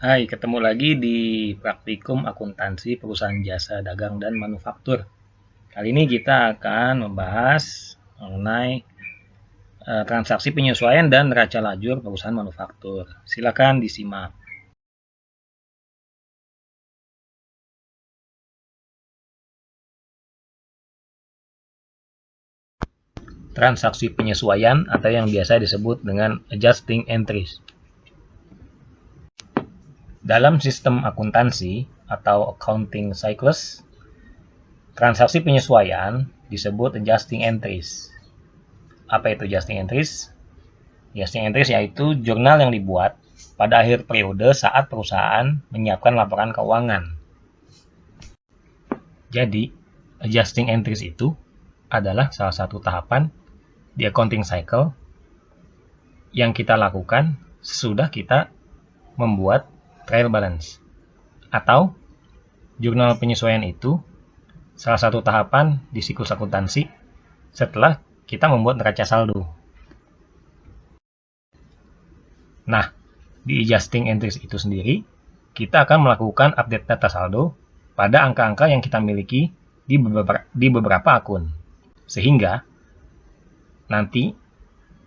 Hai, ketemu lagi di praktikum akuntansi perusahaan jasa dagang dan manufaktur. Kali ini kita akan membahas mengenai transaksi penyesuaian dan neraca lajur perusahaan manufaktur. Silakan disimak. Transaksi penyesuaian atau yang biasa disebut dengan adjusting entries. Dalam sistem akuntansi atau accounting cycles, transaksi penyesuaian disebut adjusting entries. Apa itu adjusting entries? Adjusting entries yaitu jurnal yang dibuat pada akhir periode saat perusahaan menyiapkan laporan keuangan. Jadi, adjusting entries itu adalah salah satu tahapan di accounting cycle yang kita lakukan sesudah kita membuat trial balance. Atau, jurnal penyesuaian itu salah satu tahapan di siklus akuntansi setelah kita membuat neraca saldo. Nah, di adjusting entries itu sendiri, kita akan melakukan update data saldo pada angka-angka yang kita miliki di beberapa akun. Sehingga, nanti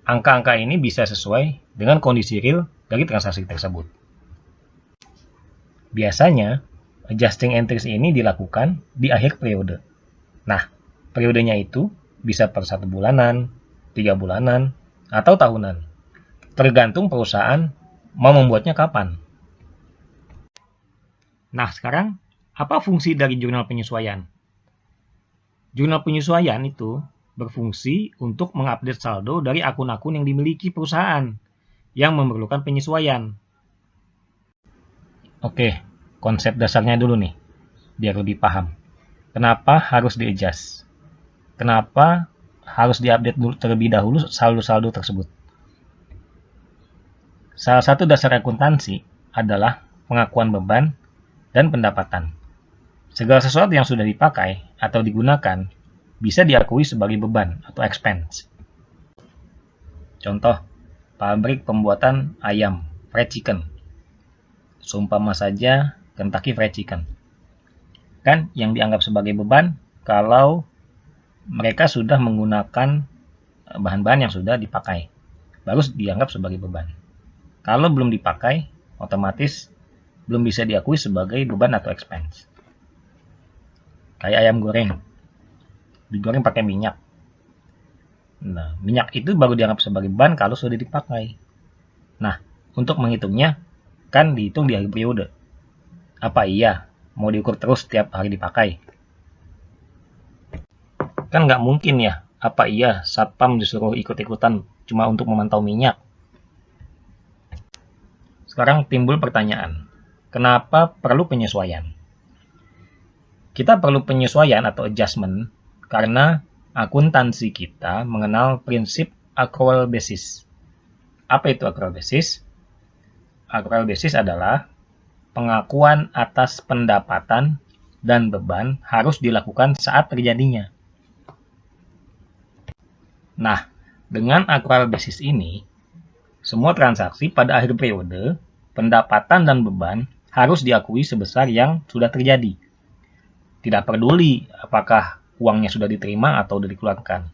angka-angka ini bisa sesuai dengan kondisi real dari transaksi tersebut. Biasanya, adjusting entries ini dilakukan di akhir periode. Nah, periodenya itu bisa per 1 bulanan, 3 bulanan, atau tahunan. Tergantung perusahaan mau membuatnya kapan. Nah, sekarang apa fungsi dari jurnal penyesuaian? Jurnal penyesuaian itu berfungsi untuk mengupdate saldo dari akun-akun yang dimiliki perusahaan yang memerlukan penyesuaian. Oke, konsep dasarnya dulu nih, biar lebih paham. Kenapa harus di-adjust? Kenapa harus diupdate terlebih dahulu saldo-saldo tersebut? Salah satu dasar akuntansi adalah pengakuan beban dan pendapatan. Segala sesuatu yang sudah dipakai atau digunakan bisa diakui sebagai beban atau expense. Contoh, pabrik pembuatan ayam, fried chicken. Seumpama saja Kentucky Fried Chicken. Kan yang dianggap sebagai beban kalau mereka sudah menggunakan bahan-bahan yang sudah dipakai. Baru dianggap sebagai beban. Kalau belum dipakai, otomatis belum bisa diakui sebagai beban atau expense. Kayak ayam goreng. Digoreng pakai minyak. Nah, minyak itu baru dianggap sebagai beban kalau sudah dipakai. Nah, untuk menghitungnya, kan dihitung di akhir periode. Apa iya mau diukur terus setiap hari dipakai? Kan nggak mungkin ya. Apa iya satpam disuruh ikut-ikutan cuma untuk memantau minyak? Sekarang timbul pertanyaan, kenapa perlu penyesuaian? Kita perlu penyesuaian atau adjustment karena akuntansi kita mengenal prinsip accrual basis. Apa itu accrual basis? Accrual basis adalah pengakuan atas pendapatan dan beban harus dilakukan saat terjadinya. Nah, dengan accrual basis ini, semua transaksi pada akhir periode, pendapatan dan beban harus diakui sebesar yang sudah terjadi. Tidak peduli apakah uangnya sudah diterima atau sudah dikeluarkan.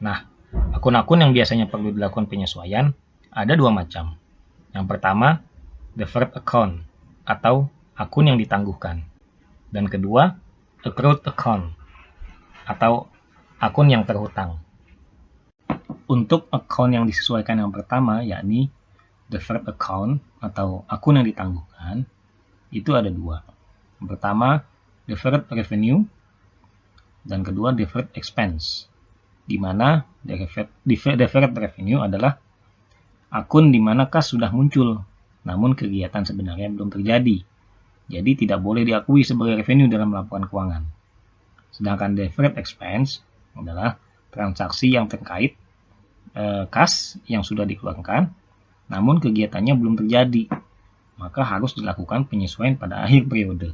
Nah, akun-akun yang biasanya perlu dilakukan penyesuaian ada dua macam. Yang pertama, deferred account atau akun yang ditangguhkan. Dan kedua, accrued account atau akun yang terhutang. Untuk akun yang disesuaikan yang pertama, yakni deferred account atau akun yang ditangguhkan, itu ada dua. Yang pertama, deferred revenue, dan kedua, deferred expense. Di mana deferred revenue adalah akun di mana kas sudah muncul, namun kegiatan sebenarnya belum terjadi. Jadi tidak boleh diakui sebagai revenue dalam laporan keuangan. Sedangkan deferred expense adalah transaksi yang terkait kas yang sudah dikeluarkan, namun kegiatannya belum terjadi. Maka harus dilakukan penyesuaian pada akhir periode.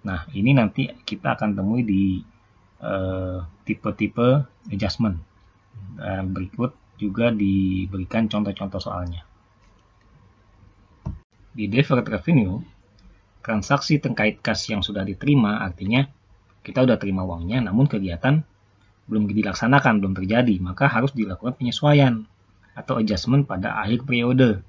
Nah, ini nanti kita akan temui di tipe-tipe adjustment. Berikut juga diberikan contoh-contoh soalnya. Di deferred revenue, transaksi terkait kas yang sudah diterima artinya kita udah terima uangnya, namun kegiatan belum dilaksanakan, belum terjadi, maka harus dilakukan penyesuaian atau adjustment pada akhir periode.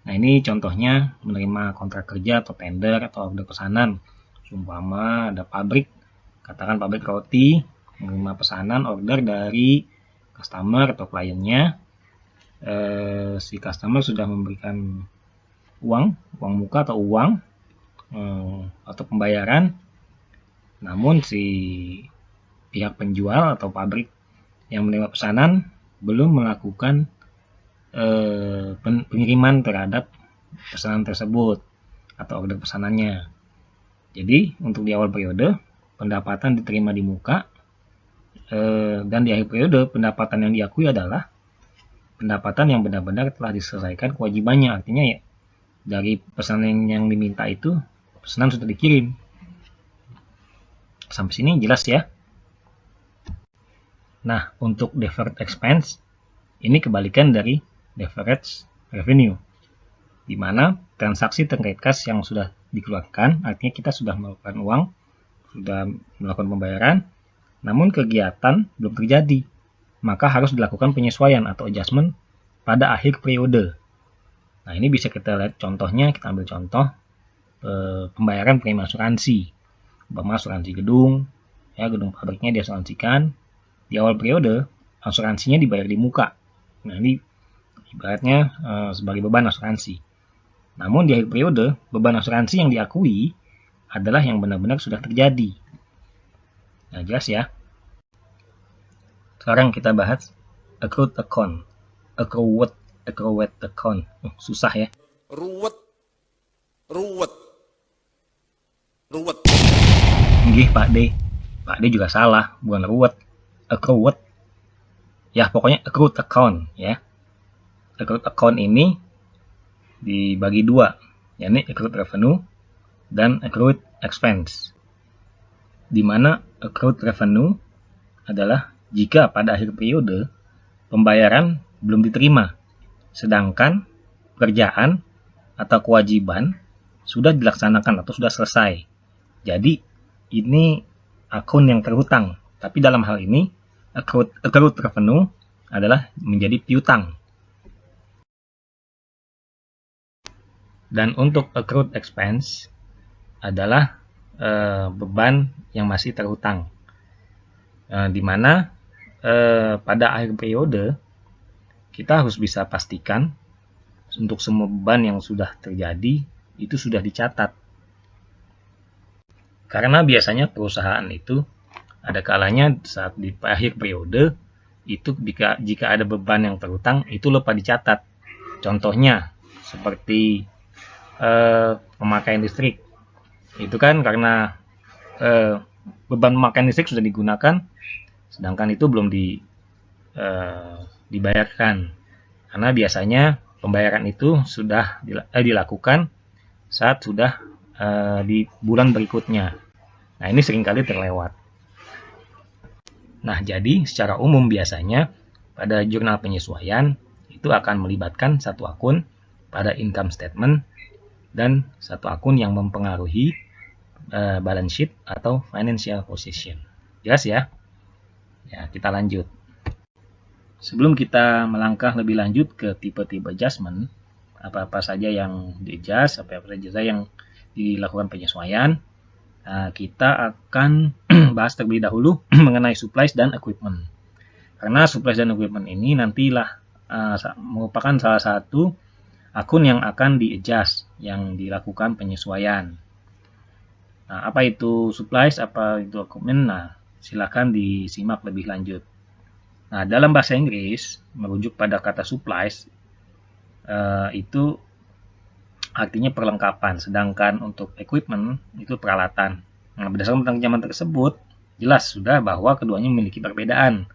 Nah, ini contohnya menerima kontrak kerja atau tender atau order pesanan. Umpama ada pabrik, katakan pabrik roti, menerima pesanan order dari customer atau kliennya. Si customer sudah memberikan uang muka atau uang atau pembayaran, namun si pihak penjual atau pabrik yang menerima pesanan belum melakukan pengiriman terhadap pesanan tersebut atau order pesanannya. Jadi untuk di awal periode pendapatan diterima di muka, dan di akhir periode pendapatan yang diakui adalah pendapatan yang benar-benar telah diselesaikan kewajibannya. Artinya ya, dari pesanan yang diminta itu pesanan sudah dikirim. Sampai sini jelas ya. Nah, untuk deferred expense ini kebalikan dari deferred revenue, di mana transaksi terkait kas yang sudah dikeluarkan, artinya kita sudah melakukan uang, sudah melakukan pembayaran, namun kegiatan belum terjadi, maka harus dilakukan penyesuaian atau adjustment pada akhir periode. Nah, ini bisa kita lihat contohnya, kita ambil contoh pembayaran premi asuransi. Umpama asuransi gedung, ya gedung pabriknya diasuransikan, di awal periode asuransinya dibayar di muka. Nah, ini ibaratnya sebagai beban asuransi. Namun di akhir periode, beban asuransi yang diakui adalah yang benar-benar sudah terjadi. Nah, jelas ya. Sekarang kita bahas accrued account. Accrued account. Susah ya. Ruwet. Nggih, Pak D. Pak D juga salah, bukan ruwet. Accrued. Ya, pokoknya accrued account ya. Accrued account ini dibagi dua, yakni accrued revenue dan accrued expense. Di mana accrued revenue adalah jika pada akhir periode pembayaran belum diterima, sedangkan pekerjaan atau kewajiban sudah dilaksanakan atau sudah selesai. Jadi ini akun yang terhutang, tapi dalam hal ini accrued revenue adalah menjadi piutang. Dan untuk accrued expense adalah beban yang masih terhutang, di mana pada akhir periode kita harus bisa pastikan untuk semua beban yang sudah terjadi itu sudah dicatat. Karena biasanya perusahaan itu ada kalanya saat di akhir periode itu jika ada beban yang terhutang itu lupa dicatat. Contohnya seperti pemakaian listrik. Itu kan karena beban pemakaian listrik sudah digunakan, sedangkan itu belum dibayarkan. Karena biasanya pembayaran itu sudah dilakukan saat sudah di bulan berikutnya. Nah, ini seringkali terlewat. Nah, jadi secara umum biasanya pada jurnal penyesuaian itu akan melibatkan satu akun pada income statement dan satu akun yang mempengaruhi balance sheet atau financial position. Jelas ya? Ya, kita lanjut. Sebelum kita melangkah lebih lanjut ke tipe-tipe adjustment, apa-apa saja yang di-adjust, apa-apa saja yang dilakukan penyesuaian, kita akan bahas terlebih dahulu mengenai supplies dan equipment. Karena supplies dan equipment ini nantilah merupakan salah satu akun yang akan di-adjust, yang dilakukan penyesuaian. Nah, apa itu supplies, apa itu equipment? Nah, silakan disimak lebih lanjut. Nah, dalam bahasa Inggris, merujuk pada kata supplies, itu artinya perlengkapan, sedangkan untuk equipment itu peralatan. Nah, berdasarkan penerjemahan tersebut, jelas sudah bahwa keduanya memiliki perbedaan.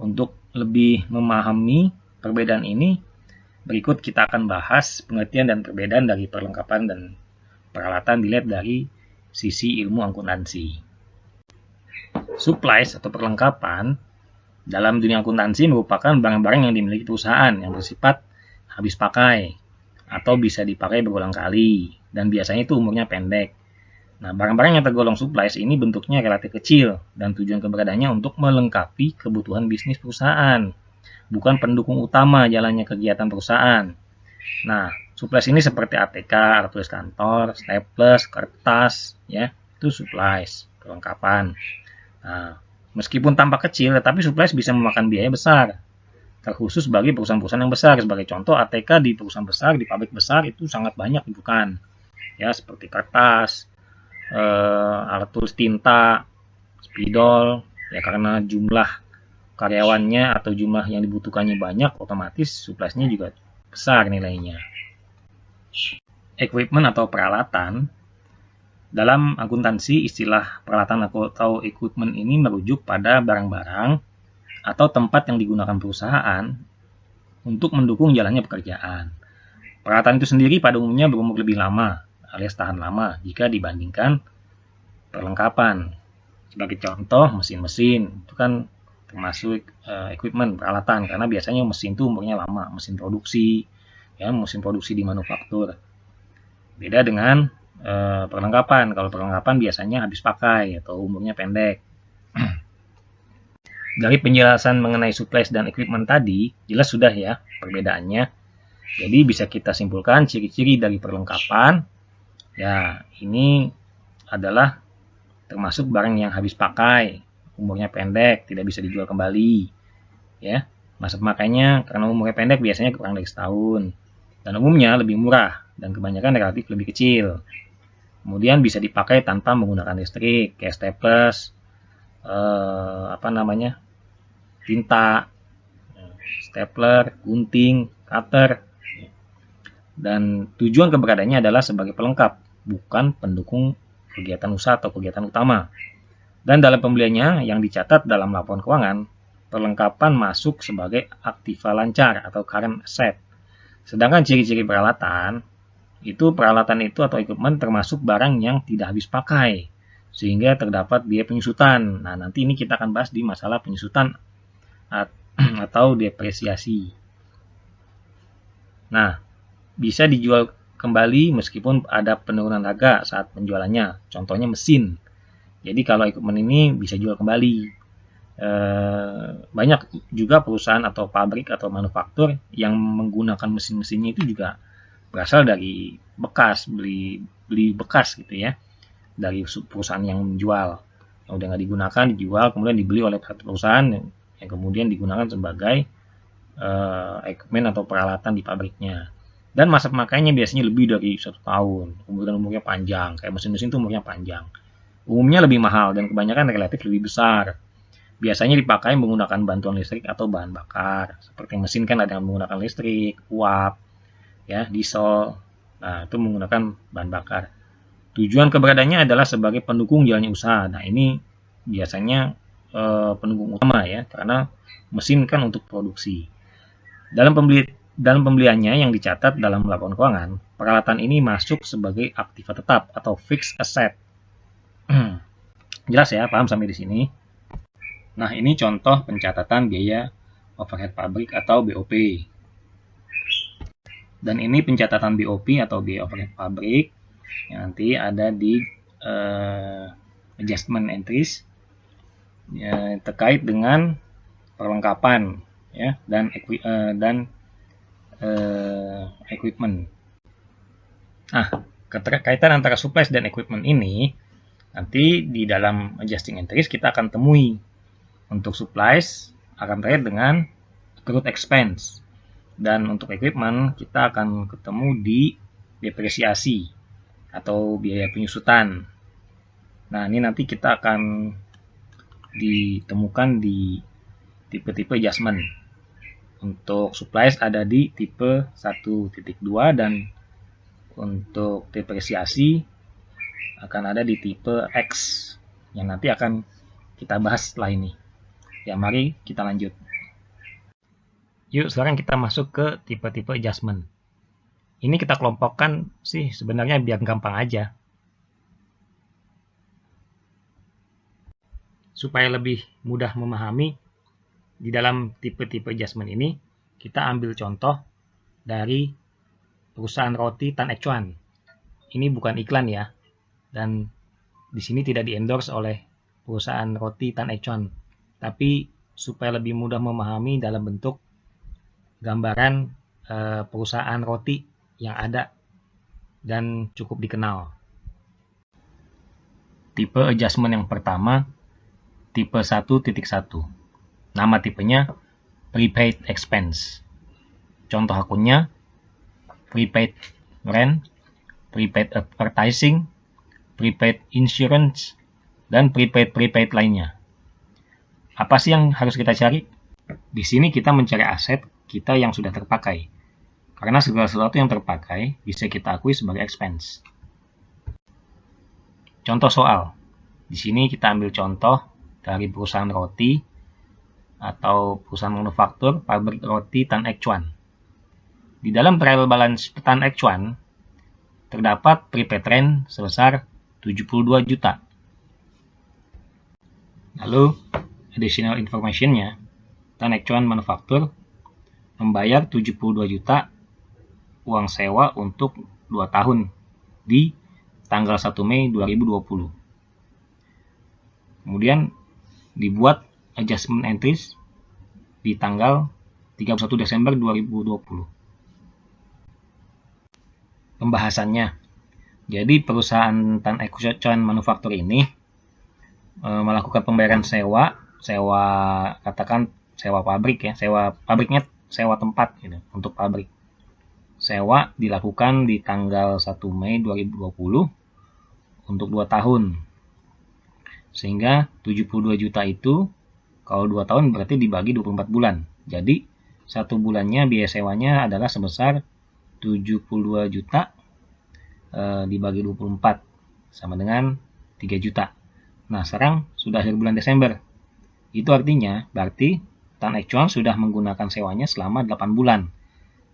Untuk lebih memahami perbedaan ini, berikut kita akan bahas pengertian dan perbedaan dari perlengkapan dan peralatan dilihat dari sisi ilmu akuntansi. Supplies atau perlengkapan dalam dunia akuntansi merupakan barang-barang yang dimiliki perusahaan yang bersifat habis pakai atau bisa dipakai berulang kali, dan biasanya itu umurnya pendek. Nah, barang-barang yang tergolong supplies ini bentuknya relatif kecil, dan tujuan keberadaannya untuk melengkapi kebutuhan bisnis perusahaan, bukan pendukung utama jalannya kegiatan perusahaan. Nah, supplies ini seperti ATK, alat tulis kantor, staples, kertas, ya, itu supplies, perlengkapan. Nah, meskipun tampak kecil, tetapi supplies bisa memakan biaya besar, terkhusus bagi perusahaan-perusahaan yang besar. Sebagai contoh, ATK di perusahaan besar, di pabrik besar itu sangat banyak dibutuhkan, ya, seperti kertas, alat tulis tinta, spidol, ya, karena jumlah karyawannya atau jumlah yang dibutuhkannya banyak, otomatis suppliesnya juga besar nilainya. Equipment atau peralatan, dalam akuntansi istilah peralatan atau equipment ini merujuk pada barang-barang atau tempat yang digunakan perusahaan untuk mendukung jalannya pekerjaan. Peralatan itu sendiri pada umumnya berumur lebih lama alias tahan lama jika dibandingkan perlengkapan. Sebagai contoh, mesin-mesin itu kan termasuk equipment, peralatan, karena biasanya mesin itu umurnya lama, mesin produksi, ya, mesin produksi di manufaktur. Beda dengan perlengkapan. Kalau perlengkapan biasanya habis pakai atau umurnya pendek. Dari penjelasan mengenai supplies dan equipment tadi, jelas sudah ya perbedaannya. Jadi bisa kita simpulkan ciri-ciri dari perlengkapan. Ya, ini adalah termasuk barang yang habis pakai, umurnya pendek, tidak bisa dijual kembali. Ya, masa pemakainya karena umurnya pendek biasanya kurang dari setahun. Dan umumnya lebih murah dan kebanyakan relatif lebih kecil. Kemudian bisa dipakai tanpa menggunakan listrik, kayak staples, tinta, stapler, gunting, cutter. Dan tujuan keberadaannya adalah sebagai pelengkap, bukan pendukung kegiatan usaha atau kegiatan utama. Dan dalam pembeliannya yang dicatat dalam laporan keuangan, perlengkapan masuk sebagai aktiva lancar atau current asset. Sedangkan ciri-ciri peralatan itu atau equipment termasuk barang yang tidak habis pakai, sehingga terdapat biaya penyusutan. Nah, nanti ini kita akan bahas di masalah penyusutan atau depresiasi. Nah, bisa dijual kembali meskipun ada penurunan harga saat penjualannya. Contohnya mesin. Jadi kalau equipment ini bisa jual kembali. Banyak juga perusahaan atau pabrik atau manufaktur yang menggunakan mesin-mesinnya itu juga berasal dari bekas, beli bekas gitu ya, dari perusahaan yang menjual. Yang udah nggak digunakan dijual, kemudian dibeli oleh satu perusahaan yang kemudian digunakan sebagai equipment atau peralatan di pabriknya. Dan masa pemakaiannya biasanya lebih dari 1 tahun, kemudian umurnya panjang, kayak mesin-mesin itu umurnya panjang. Umumnya lebih mahal dan kebanyakan relatif lebih besar. Biasanya dipakai menggunakan bantuan listrik atau bahan bakar. Seperti mesin kan ada yang menggunakan listrik, uap, ya, diesel. Nah, itu menggunakan bahan bakar. Tujuan keberadaannya adalah sebagai pendukung jalannya usaha. Nah, ini biasanya pendukung utama ya, karena mesin kan untuk produksi. Dalam pembeliannya yang dicatat dalam laporan keuangan, peralatan ini masuk sebagai aktiva tetap atau fixed asset. Jelas ya, paham sampai di sini? Nah, ini contoh pencatatan biaya overhead pabrik atau BOP. Dan ini pencatatan BOP atau biaya overhead pabrik yang nanti ada di adjustment entries ya, terkait dengan perlengkapan ya dan equipment. Nah, keterkaitan antara supplies dan equipment ini nanti di dalam adjusting entries kita akan temui. Untuk supplies akan terkait dengan accrued expense. Dan untuk equipment kita akan ketemu di depresiasi atau biaya penyusutan. Nah, ini nanti kita akan ditemukan di tipe-tipe adjustment. Untuk supplies ada di tipe 1.2 dan untuk depresiasi akan ada di tipe X yang nanti akan kita bahas setelah ini. Ya, mari kita lanjut. Yuk, sekarang kita masuk ke tipe-tipe adjustment. Ini kita kelompokkan sih sebenarnya biar gampang aja. Supaya lebih mudah memahami, di dalam tipe-tipe adjustment ini, kita ambil contoh dari perusahaan roti Tan Ek Chuan. Ini bukan iklan ya, dan di sini tidak di-endorse oleh perusahaan roti Tan Ek Chuan, tapi supaya lebih mudah memahami dalam bentuk gambaran perusahaan roti yang ada dan cukup dikenal. Tipe adjustment yang pertama, tipe 1.1. Nama tipenya prepaid expense. Contoh akunnya prepaid rent, prepaid advertising, prepaid insurance, dan prepaid lainnya. Apa sih yang harus kita cari? Di sini kita mencari aset kita yang sudah terpakai. Karena segala sesuatu yang terpakai bisa kita akui sebagai expense. Contoh soal. Di sini kita ambil contoh dari perusahaan roti atau perusahaan manufaktur pabrik roti Tan Ek Chuan. Di dalam trial balance Tan Ek Chuan terdapat prepaid rent sebesar 72 juta. Lalu additional information-nya, Tan Ek Chuan Manufaktur membayar 72 juta uang sewa untuk 2 tahun di tanggal 1 Mei 2020. Kemudian dibuat adjustment entries di tanggal 31 Desember 2020. Pembahasannya. Jadi perusahaan Tan Ek Chuan Manufaktur ini melakukan pembayaran sewa katakan sewa pabrik ya, sewa pabriknya, sewa tempat gitu untuk pabrik. Sewa dilakukan di tanggal 1 Mei 2020 untuk 2 tahun. Sehingga 72 juta itu kalau 2 tahun berarti dibagi 24 bulan. Jadi 1 bulannya biaya sewanya adalah sebesar 72 juta dibagi 24 sama dengan 3 juta. Nah, sekarang sudah akhir bulan Desember. Itu artinya berarti Tan Ek Chuan sudah menggunakan sewanya selama 8 bulan.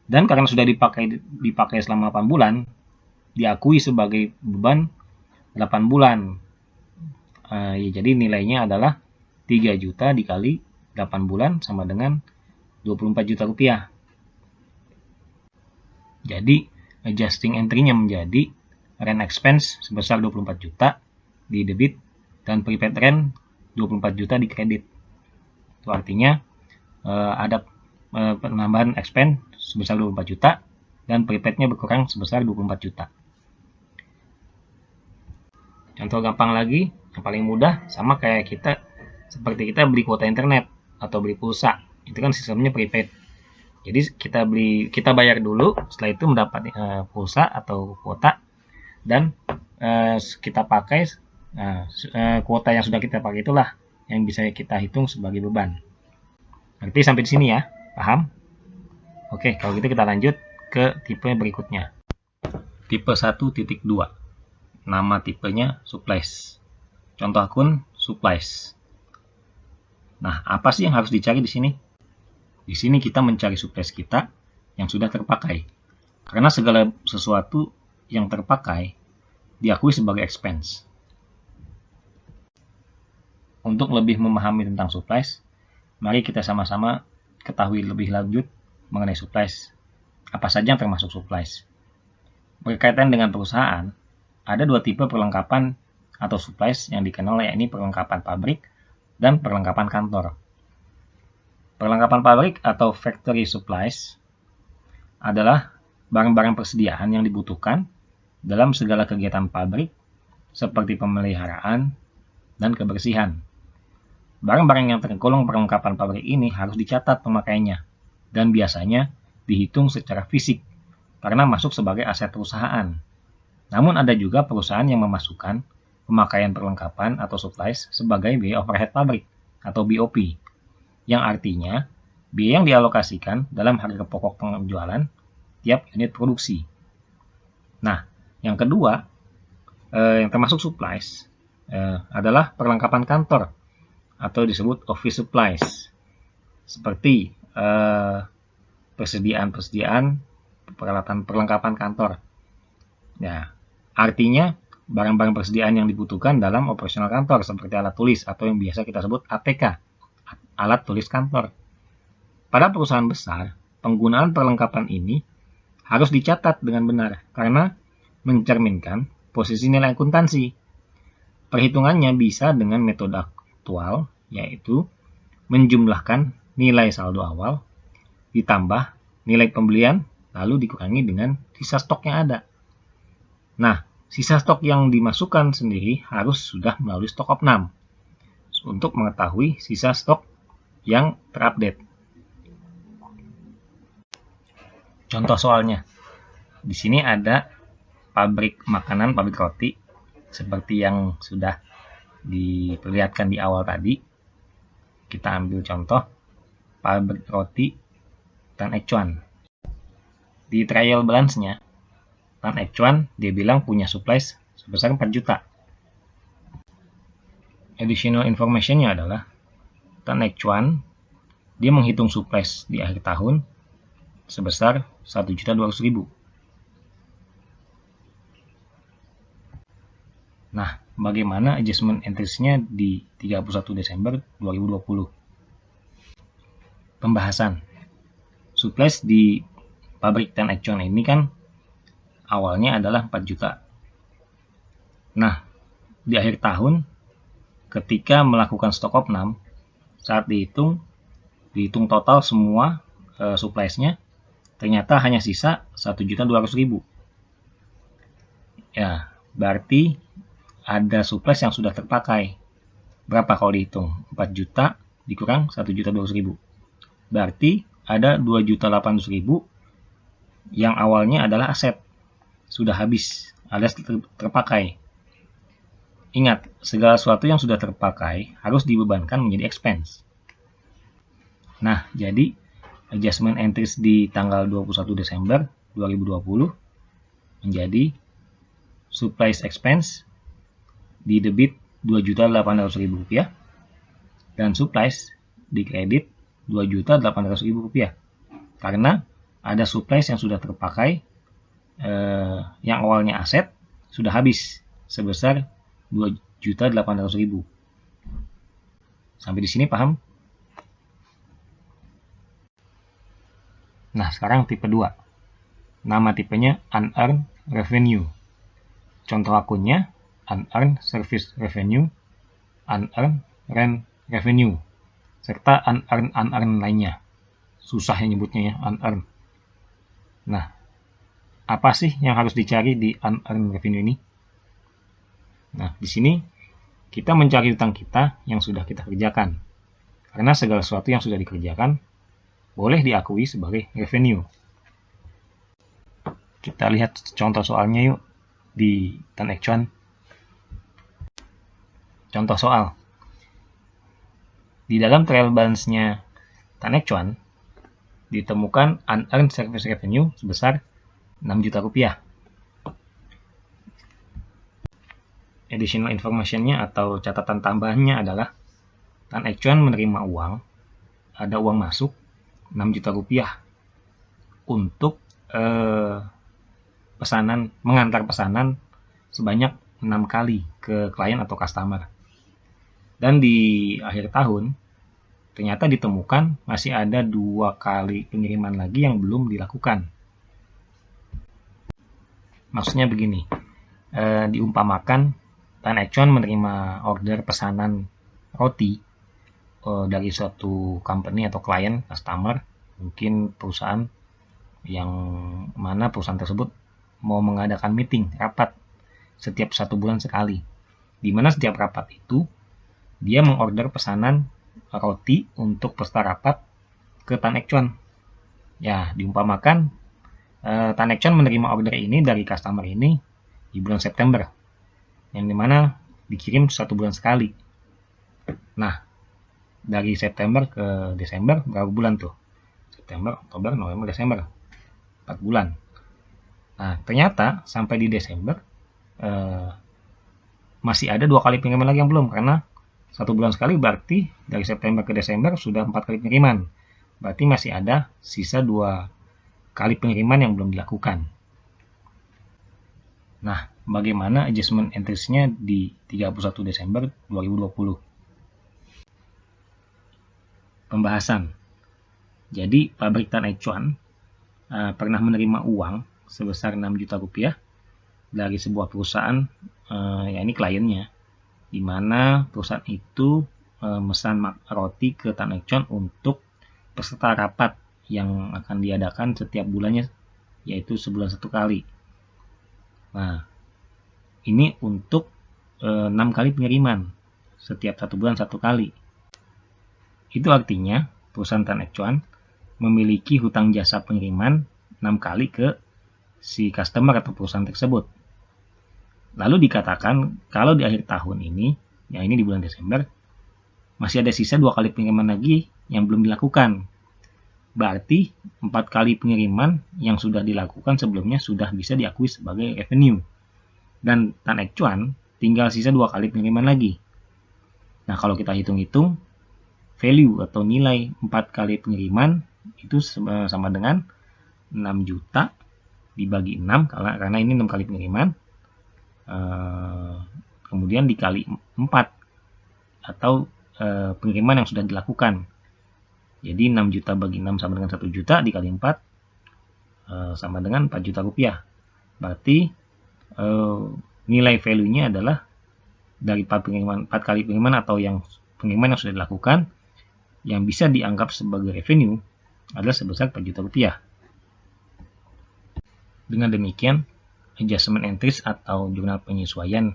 Dan karena sudah dipakai selama 8 bulan, diakui sebagai beban 8 bulan. Jadi nilainya adalah 3 juta dikali 8 bulan sama dengan 24 juta rupiah. Jadi adjusting entry-nya menjadi rent expense sebesar 24 juta di debit dan prepaid rent 24 juta di kredit. Itu artinya ada penambahan expense sebesar 24 juta dan prepaid-nya berkurang sebesar 24 juta. Contoh gampang lagi, yang paling mudah sama kayak seperti kita beli kuota internet atau beli pulsa. Itu kan sistemnya prepaid. Jadi kita bayar dulu, setelah itu mendapat pulsa atau kuota dan kita pakai kuota yang sudah kita pakai itulah yang bisa kita hitung sebagai beban. Nanti sampai di sini ya, paham? Oke, kalau gitu kita lanjut ke tipe berikutnya. Tipe 1.2. Nama tipenya supplies. Contoh akun supplies. Nah, apa sih yang harus dicari di sini? Di sini kita mencari supplies kita yang sudah terpakai. Karena segala sesuatu yang terpakai diakui sebagai expense. Untuk lebih memahami tentang supplies, mari kita sama-sama ketahui lebih lanjut mengenai supplies. Apa saja yang termasuk supplies? Berkaitan dengan perusahaan, ada 2 tipe perlengkapan atau supplies yang dikenal, yakni perlengkapan pabrik dan perlengkapan kantor. Perlengkapan pabrik atau factory supplies adalah barang-barang persediaan yang dibutuhkan dalam segala kegiatan pabrik seperti pemeliharaan dan kebersihan. Barang-barang yang tergolong perlengkapan pabrik ini harus dicatat pemakaiannya dan biasanya dihitung secara fisik karena masuk sebagai aset perusahaan. Namun ada juga perusahaan yang memasukkan pemakaian perlengkapan atau supplies sebagai biaya overhead pabrik atau BOP. Yang artinya, biaya yang dialokasikan dalam harga pokok penjualan tiap unit produksi. Nah, yang kedua, yang termasuk supplies, adalah perlengkapan kantor atau disebut office supplies. Seperti persediaan peralatan perlengkapan kantor. Ya, artinya barang-barang persediaan yang dibutuhkan dalam operasional kantor seperti alat tulis atau yang biasa kita sebut ATK. Alat tulis kantor. Pada perusahaan besar, penggunaan perlengkapan ini harus dicatat dengan benar karena mencerminkan posisi nilai akuntansi. Perhitungannya bisa dengan metode aktual, yaitu menjumlahkan nilai saldo awal ditambah nilai pembelian lalu dikurangi dengan sisa stok yang ada. Nah, sisa stok yang dimasukkan sendiri harus sudah melalui stok opnam untuk mengetahui sisa stok yang terupdate. Contoh soalnya, di sini ada pabrik makanan, pabrik roti, seperti yang sudah diperlihatkan di awal tadi. Kita ambil contoh pabrik roti Tan Ek Chuan. Di trial balance-nya, Tan Ek Chuan dia bilang punya supply sebesar 4 juta. Additional information-nya adalah Tan Ek Chuan dia menghitung supply di akhir tahun sebesar 1.200.000. Nah, bagaimana adjustment entries-nya di 31 Desember 2020? Pembahasan. Supplies di pabrik Tan Ek Chuan ini kan awalnya adalah 4 juta. Nah, di akhir tahun ketika melakukan stok opnam, saat dihitung total semua supplies-nya ternyata hanya sisa 1.200.000. Ya, berarti ada supplies yang sudah terpakai. Berapa kalau dihitung? 4 juta dikurang 1.200.000. Berarti ada 2.800.000 yang awalnya adalah aset. Sudah habis alias terpakai. Ingat, segala sesuatu yang sudah terpakai harus dibebankan menjadi expense. Nah, jadi adjustment entries di tanggal 21 Desember 2020 menjadi supplies expense di debit Rp2.800.000 dan supplies di kredit Rp2.800.000 karena ada supplies yang sudah terpakai yang awalnya aset sudah habis sebesar Rp2.800.000. Sampai di sini paham? Nah, sekarang tipe 2. Nama tipenya Unearned Revenue. Contoh akunnya Unearned Service Revenue, Unearned Rent Revenue, serta unearned lainnya. Susah yang nyebutnya ya, unearned. Nah, apa sih yang harus dicari di Unearned Revenue ini? Nah, di sini kita mencari utang kita yang sudah kita kerjakan. Karena segala sesuatu yang sudah dikerjakan boleh diakui sebagai revenue. Kita lihat contoh soalnya yuk di Tan Ek Chuan. Contoh soal. Di dalam trial balance-nya Tan Ek Chuan ditemukan unearned service revenue sebesar Rp6 juta. Additional information-nya atau catatan tambahannya adalah Tan Ek Chuan menerima uang, ada uang masuk Rp6 juta untuk mengantar pesanan sebanyak 6 kali ke klien atau customer. Dan di akhir tahun ternyata ditemukan masih ada 2 kali pengiriman lagi yang belum dilakukan. Maksudnya begini, diumpamakan Tan Ek Chuan menerima order pesanan roti dari suatu company atau klien, customer, mungkin perusahaan yang mana perusahaan tersebut mau mengadakan meeting, rapat setiap 1 bulan sekali. Di mana setiap rapat itu dia mengorder pesanan roti untuk peserta rapat ke Tan Ek Chuan. Ya, diumpamakan Tan Ek Chuan menerima order ini dari customer ini di bulan September, yang dimana dikirim 1 bulan sekali. Nah, dari September ke Desember berapa bulan tuh? September, Oktober, November, Desember. 4 bulan. Nah, ternyata sampai di Desember masih ada 2 kali pengiriman lagi yang belum, karena 1 bulan sekali berarti dari September ke Desember sudah 4 kali pengiriman. Berarti masih ada sisa 2 kali pengiriman yang belum dilakukan. Nah, bagaimana adjustment entries-nya di 31 Desember 2020? Pembahasan. Jadi, pabrik Tan Ek Chuan pernah menerima uang sebesar 6 juta rupiah dari sebuah perusahaan, ya ini kliennya, di mana perusahaan itu memesan roti ke Tan Ek Chon untuk peserta rapat yang akan diadakan setiap bulannya, yaitu sebulan 1 kali. Nah, ini untuk 6 kali pengiriman, setiap 1 bulan 1 kali. Itu artinya perusahaan Tan Ek Chon memiliki hutang jasa pengiriman 6 kali ke si customer atau perusahaan tersebut. Lalu dikatakan kalau di akhir tahun ini, yang ini di bulan Desember, masih ada sisa 2 kali pengiriman lagi yang belum dilakukan. Berarti 4 kali pengiriman yang sudah dilakukan sebelumnya sudah bisa diakui sebagai revenue. Dan Tan Ek Chon tinggal sisa 2 kali pengiriman lagi. Nah, kalau kita hitung-hitung, value atau nilai 4 kali pengiriman itu sama dengan 6 juta dibagi 6, karena ini 6 kali pengiriman, kemudian dikali 4 atau pengiriman yang sudah dilakukan. Jadi 6 juta bagi 6 sama dengan 1 juta dikali 4 sama dengan 4 juta rupiah. Berarti nilai value-nya adalah dari 4 kali pengiriman atau pengiriman yang sudah dilakukan yang bisa dianggap sebagai revenue adalah sebesar 4 juta rupiah. Dengan demikian, adjustment entries atau jurnal penyesuaian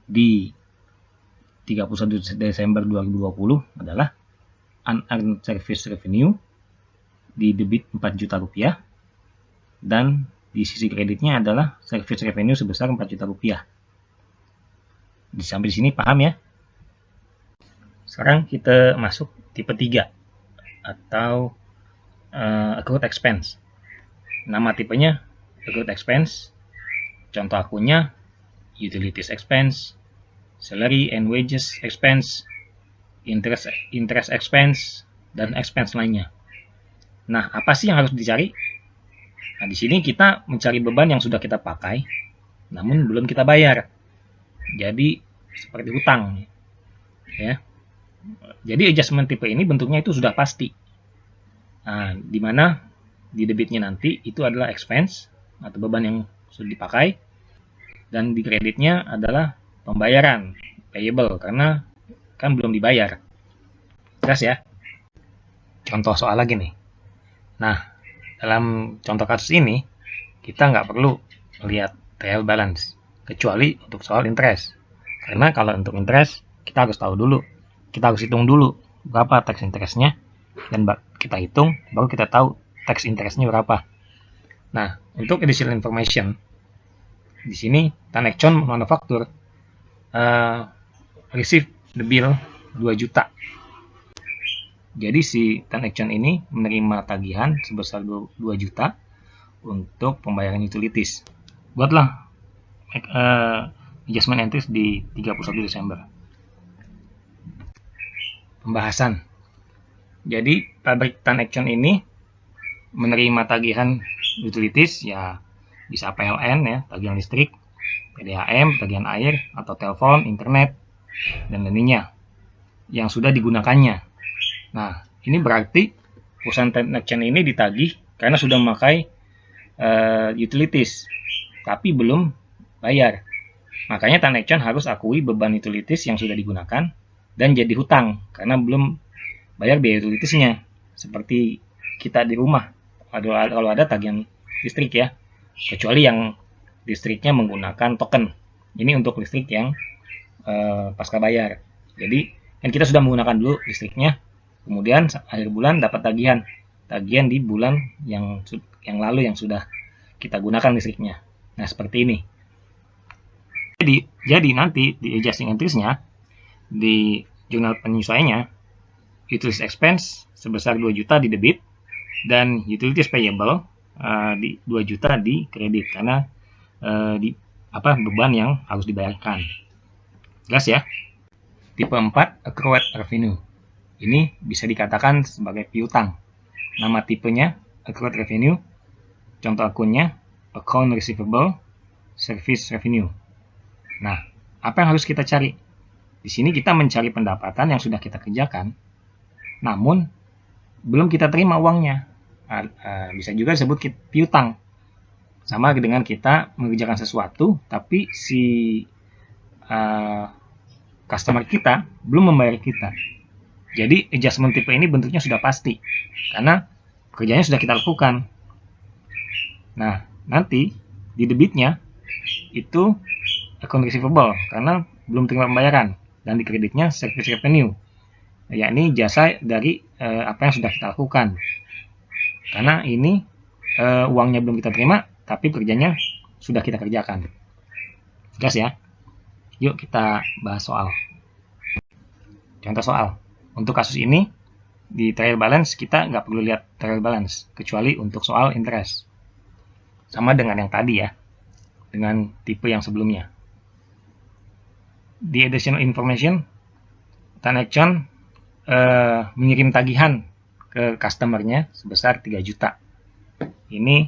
di 31 Desember 2020 adalah unearned service revenue di debit 4 juta rupiah dan di sisi kreditnya adalah service revenue sebesar 4 juta rupiah. Sampai di sini paham ya? Sekarang kita masuk tipe 3 atau accrued expense. Nama tipenya accrued expense. Contoh akunnya utilities expense, salary and wages expense, interest expense, dan expense lainnya. Nah, apa sih yang harus dicari? Nah, di sini kita mencari beban yang sudah kita pakai, namun belum kita bayar. Jadi seperti hutang, ya. Jadi adjustment tipe ini bentuknya itu sudah pasti. Nah, di mana di debitnya nanti itu adalah expense atau beban yang sudah dipakai, dan di kreditnya adalah pembayaran, payable, karena kan belum dibayar. Jelas ya? Contoh soal lagi nih. Nah, dalam contoh kasus ini, kita nggak perlu lihat trial balance, kecuali untuk soal interest. Karena kalau untuk interest, kita harus tahu dulu, kita harus hitung dulu berapa tax interestnya, dan kita hitung, baru kita tahu tax interestnya berapa. Nah, untuk additional information, di sini Tan Ek Chon Manufacture receive the bill 2 juta. Jadi si Tan Ek Chon ini menerima tagihan sebesar 2 juta untuk pembayaran utilities. Buatlah adjustment entries di 31 Desember. Pembahasan. Jadi pabrik Tan Ek Chon ini menerima tagihan utilities, ya bisa PLN ya, tagihan listrik, PDAM, tagihan air atau telepon, internet, dan lainnya yang sudah digunakannya. Nah, ini berarti perusahaan Tan Ek Chon ini ditagih karena sudah memakai utilities, tapi belum bayar. Makanya Tan Ek Chon harus akui beban utilities yang sudah digunakan dan jadi hutang karena belum bayar biaya utilitiesnya. Seperti kita di rumah, kalau ada tagihan listrik ya, kecuali yang listriknya menggunakan token. Ini untuk listrik yang pasca bayar. Jadi kan kita sudah menggunakan dulu listriknya, kemudian akhir bulan dapat tagihan di bulan yang lalu yang sudah kita gunakan listriknya. Nah, seperti ini. Jadi nanti di adjusting entries-nya, di jurnal penyesuaiannya, utilities expense sebesar 2 juta di debit dan utilities payable di 2 juta di kredit karena beban yang harus dibayarkan. Jelas ya? Tipe 4 accrued revenue. Ini bisa dikatakan sebagai piutang. Nama tipenya accrued revenue. Contoh akunnya account receivable, service revenue. Nah, apa yang harus kita cari? Di sini kita mencari pendapatan yang sudah kita kerjakan, namun belum kita terima uangnya. Bisa juga disebut piutang. Sama dengan kita mengerjakan sesuatu, tapi si customer kita belum membayar kita. Jadi adjustment tipe ini bentuknya sudah pasti, karena kerjanya sudah kita lakukan. Nah, nanti di debitnya itu account receivable, karena belum terima pembayaran. Dan di kreditnya service revenue, yakni jasa dari apa yang sudah kita lakukan. Karena ini uangnya belum kita terima, tapi kerjanya sudah kita kerjakan. Jelas ya? Yuk kita bahas soal. Contoh soal. Untuk kasus ini, di trial balance kita nggak perlu lihat trial balance, kecuali untuk soal interest. Sama dengan yang tadi ya, dengan tipe yang sebelumnya. Di additional information, transaction mengirim tagihan ke customernya sebesar 3 juta. Ini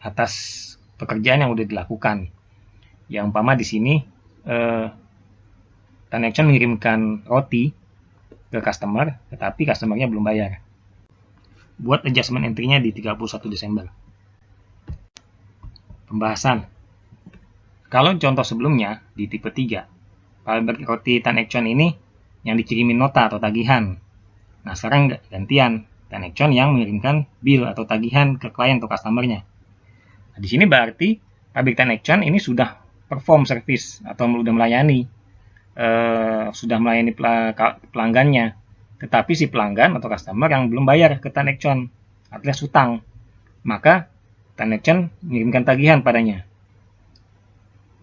atas pekerjaan yang sudah dilakukan. Yang umpama di sini transaction mengirimkan roti ke customer, tetapi customernya belum bayar. Buat adjustment entry-nya di 31 Desember. Pembahasan. Kalau contoh sebelumnya di tipe 3, pabrik roti transaction ini yang dikirimin nota atau tagihan. Nah, sekarang gantian, transaction yang mengirimkan bill atau tagihan ke klien atau customernya. Nah, di sini berarti pabrik transaction ini sudah perform service atau sudah melayani pelanggannya, tetapi si pelanggan atau customer yang belum bayar ke transaction alias hutang, maka transaction mengirimkan tagihan padanya.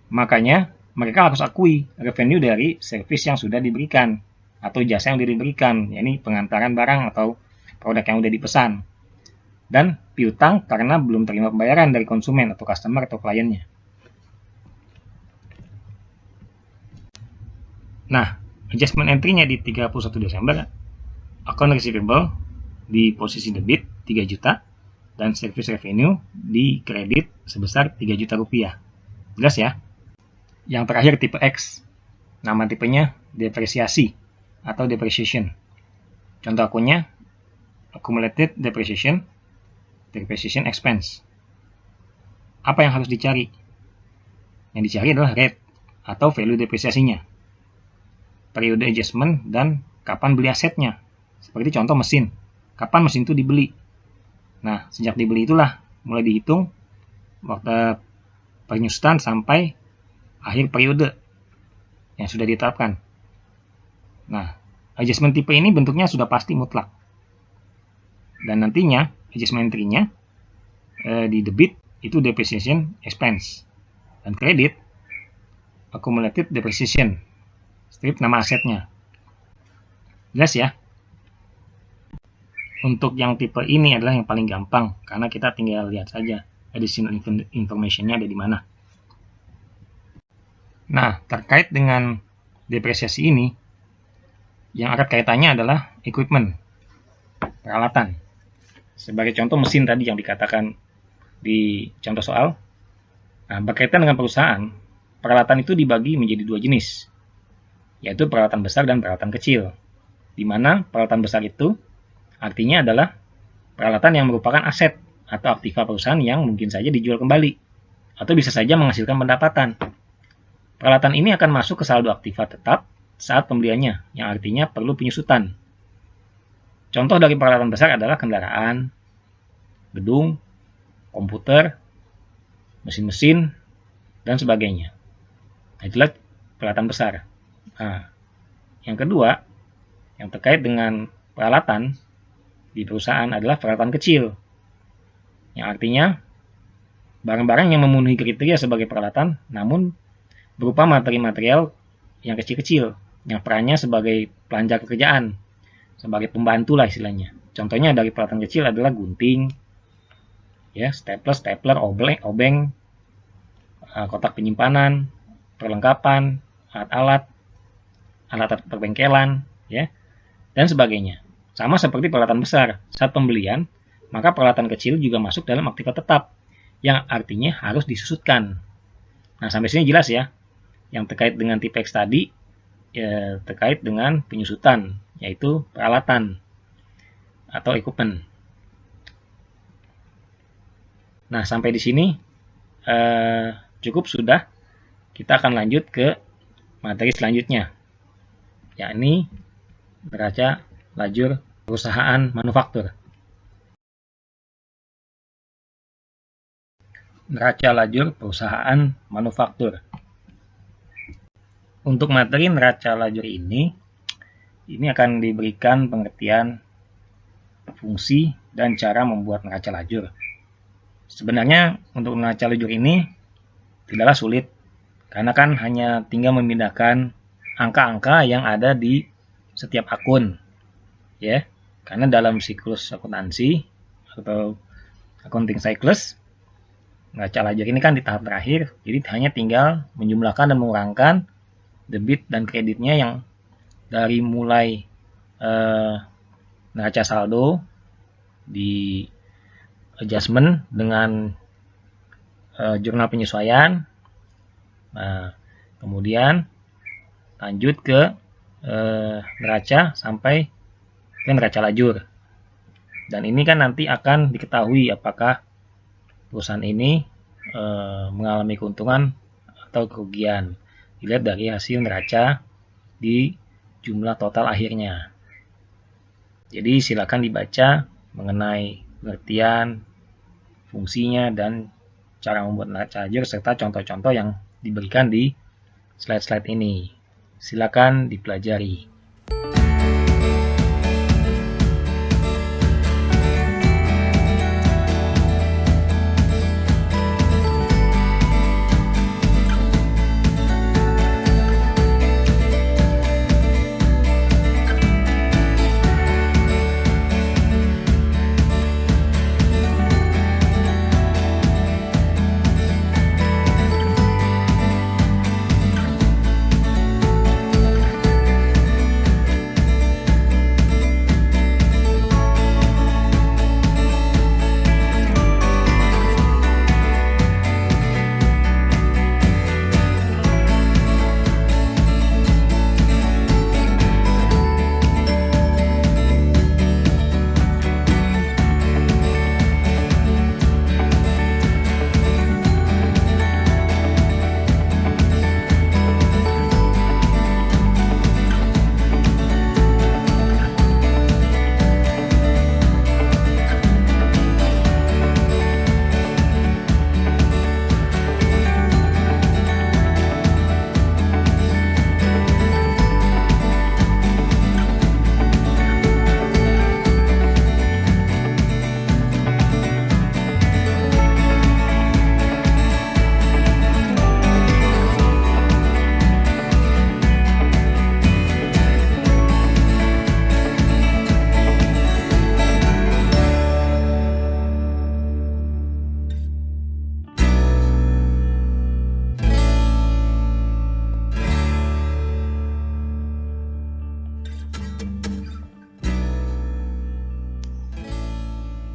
Makanya mereka harus akui revenue dari service yang sudah diberikan atau jasa yang sudah diberikan, yakni pengantaran barang atau produk yang sudah dipesan, dan piutang karena belum terima pembayaran dari konsumen atau customer atau kliennya. Nah, adjustment entry-nya di 31 Desember, account receivable di posisi debit 3 juta, dan service revenue di kredit sebesar 3 juta rupiah. Jelas ya? Yang terakhir tipe X, nama tipenya depresiasi atau depreciation. Contoh akunnya, accumulated depreciation expense. Apa yang harus dicari? Yang dicari adalah rate atau value depresiasinya, periode adjustment, dan kapan beli asetnya. Seperti contoh mesin, kapan mesin itu dibeli. Nah, sejak dibeli itulah mulai dihitung waktu penyusutan sampai akhir periode yang sudah ditetapkan. Nah, adjustment tipe ini bentuknya sudah pasti mutlak. Dan nantinya adjustment entry-nya di debit itu depreciation expense, dan kredit accumulated depreciation, strip nama asetnya. Jelas ya? Untuk yang tipe ini adalah yang paling gampang, karena kita tinggal lihat saja additional information-nya ada di mana. Nah, terkait dengan depresiasi ini, yang erat kaitannya adalah equipment, peralatan. Sebagai contoh mesin tadi yang dikatakan di contoh soal. Nah, berkaitan dengan perusahaan, peralatan itu dibagi menjadi 2 jenis, yaitu peralatan besar dan peralatan kecil. Di mana peralatan besar itu artinya adalah peralatan yang merupakan aset atau aktiva perusahaan yang mungkin saja dijual kembali, atau bisa saja menghasilkan pendapatan. Peralatan ini akan masuk ke saldo aktiva tetap saat pembeliannya, yang artinya perlu penyusutan. Contoh dari peralatan besar adalah kendaraan, gedung, komputer, mesin-mesin, dan sebagainya. Nah, itulah peralatan besar. Nah, yang kedua, yang terkait dengan peralatan di perusahaan adalah peralatan kecil, yang artinya barang-barang yang memenuhi kriteria sebagai peralatan, namun berupa materi-material yang kecil-kecil, yang perannya sebagai pelanggar pekerjaan, sebagai pembantu lah istilahnya. Contohnya dari peralatan kecil adalah gunting, ya, stapler, obeng, kotak penyimpanan, perlengkapan, alat perbengkelan, ya, dan sebagainya. Sama seperti peralatan besar, saat pembelian, maka peralatan kecil juga masuk dalam aktiva tetap, yang artinya harus disusutkan. Nah, sampai sini jelas ya. Yang terkait dengan tipe X tadi, ya, terkait dengan penyusutan, yaitu peralatan atau equipment. Nah, sampai di sini cukup sudah. Kita akan lanjut ke materi selanjutnya, yakni neraca lajur perusahaan manufaktur. Neraca lajur perusahaan manufaktur. Untuk materi neraca lajur ini akan diberikan pengertian fungsi dan cara membuat neraca lajur. Sebenarnya untuk neraca lajur ini tidaklah sulit, karena kan hanya tinggal memindahkan angka-angka yang ada di setiap akun, ya. Karena dalam siklus akuntansi atau accounting cycles, neraca lajur ini kan di tahap terakhir, jadi hanya tinggal menjumlahkan dan mengurangkan debit dan kreditnya yang dari mulai neraca saldo di adjustment dengan jurnal penyesuaian. Nah, kemudian lanjut ke neraca sampai ke neraca lajur. Dan ini kan nanti akan diketahui apakah perusahaan ini mengalami keuntungan atau kerugian. Dilihat dari hasil neraca di jumlah total akhirnya. Jadi silakan dibaca mengenai pengertian, fungsinya, dan cara membuat neraca lajur serta contoh-contoh yang diberikan di slide-slide ini. Silakan dipelajari.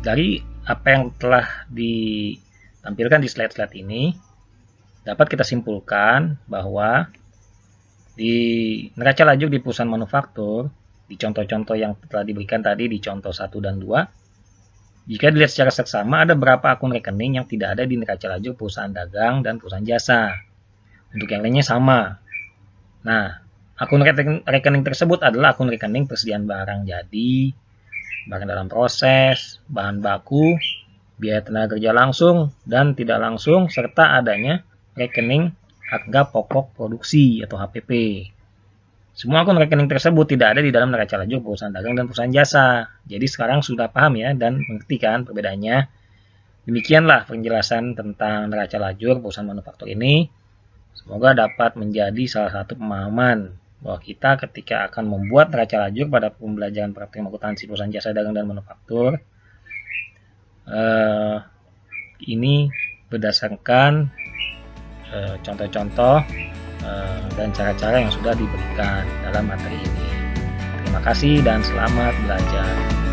Dari apa yang telah ditampilkan di slide-slide ini, dapat kita simpulkan bahwa di neraca lajur di perusahaan manufaktur, di contoh-contoh yang telah diberikan tadi di contoh 1 dan 2, jika dilihat secara seksama ada beberapa akun rekening yang tidak ada di neraca lajur perusahaan dagang dan perusahaan jasa. Untuk yang lainnya sama. Nah, akun rekening tersebut adalah akun rekening persediaan barang jadi, barang dalam proses, bahan baku, biaya tenaga kerja langsung dan tidak langsung, serta adanya rekening harga pokok produksi atau HPP. Semua akun rekening tersebut tidak ada di dalam neraca lajur perusahaan dagang dan perusahaan jasa. Jadi sekarang sudah paham ya dan mengerti kan perbedaannya. Demikianlah penjelasan tentang neraca lajur perusahaan manufaktur ini. Semoga dapat menjadi salah satu pemahaman bahwa kita ketika akan membuat neraca lajur pada pembelajaran praktik akuntansi perusahaan jasa dagang dan manufaktur, ini berdasarkan contoh-contoh dan cara-cara yang sudah diberikan dalam materi ini. Terima kasih dan selamat belajar.